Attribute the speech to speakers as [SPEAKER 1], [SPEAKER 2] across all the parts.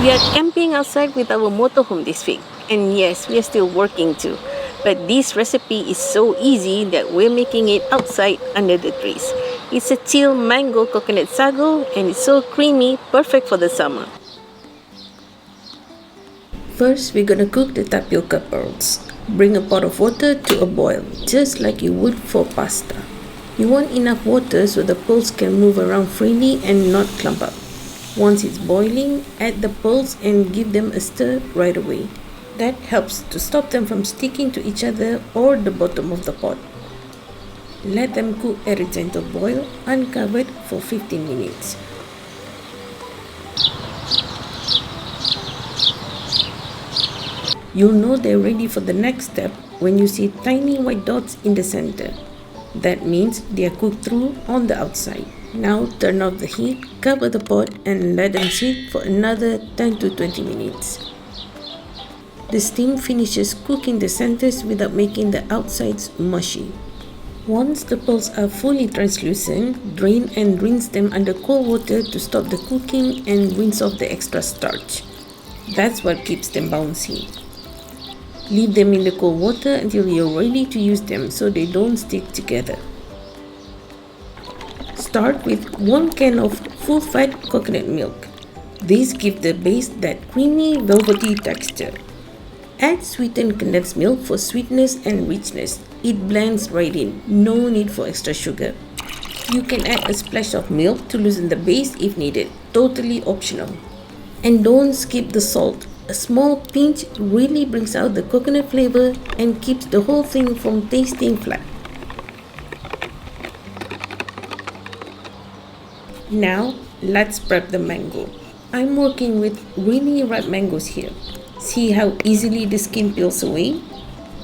[SPEAKER 1] We are camping outside with our motorhome this week, and yes, we are still working too. But this recipe is so easy that we're making it outside under the trees. It's a chill mango coconut sago, and it's so creamy, perfect for the summer. First, we're gonna cook the tapioca pearls. Bring a pot of water to a boil, just like you would for pasta. You want enough water so the pearls can move around freely and not clump up. Once it's boiling, add the pearls and give them a stir right away. That helps to stop them from sticking to each other or the bottom of the pot. Let them cook at a gentle boil, uncovered for 15 minutes. You'll know they're ready for the next step when you see tiny white dots in the center. That means they are cooked through on the outside. Now turn off the heat, cover the pot and let them sit for another 10 to 20 minutes. The steam finishes cooking the centers without making the outsides mushy. Once the pearls are fully translucent, drain and rinse them under cold water to stop the cooking and rinse off the extra starch. That's what keeps them bouncy. Leave them in the cold water until you're ready to use them so they don't stick together. Start with 1 can of full-fat coconut milk. This gives the base that creamy, velvety texture. Add sweetened condensed milk for sweetness and richness. It blends right in, no need for extra sugar. You can add a splash of milk to loosen the base if needed, totally optional. And don't skip the salt. A small pinch really brings out the coconut flavor and keeps the whole thing from tasting flat. Now, let's prep the mango. I'm working with really ripe mangoes here. See how easily the skin peels away?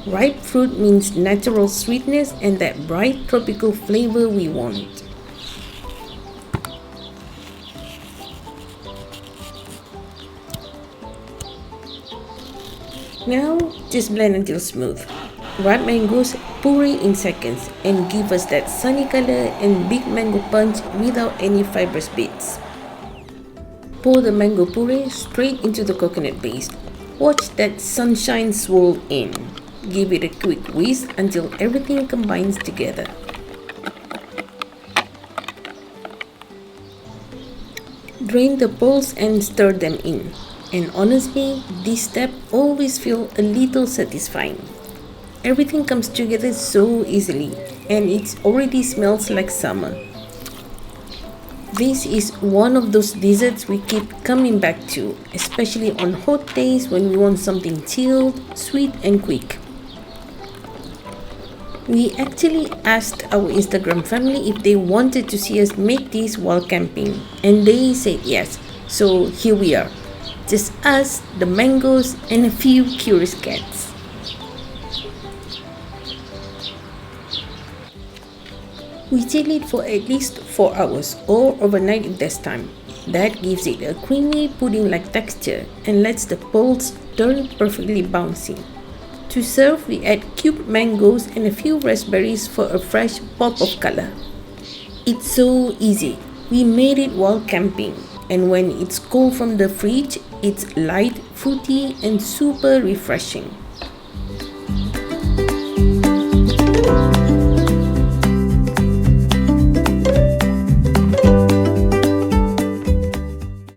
[SPEAKER 1] Ripe fruit means natural sweetness and that bright tropical flavor we want. Now, just blend until smooth. Ripe mangoes puree in seconds and give us that sunny color and big mango punch without any fibrous bits. Pour the mango puree straight into the coconut paste. Watch that sunshine swirl in. Give it a quick whisk until everything combines together. Drain the pearls and stir them in. And honestly, this step always feels a little satisfying. Everything comes together so easily, and it already smells like summer. This is one of those desserts we keep coming back to, especially on hot days when we want something chilled, sweet and quick. We actually asked our Instagram family if they wanted to see us make this while camping, and they said yes. So here we are. Just us, the mangoes, and a few curious cats. We chill it for at least 4 hours or overnight if there's time. That gives it a creamy pudding-like texture and lets the pearls turn perfectly bouncy. To serve, we add cubed mangoes and a few raspberries for a fresh pop of color. It's so easy. We made it while camping, and when it's cold from the fridge, it's light, fruity, and super refreshing.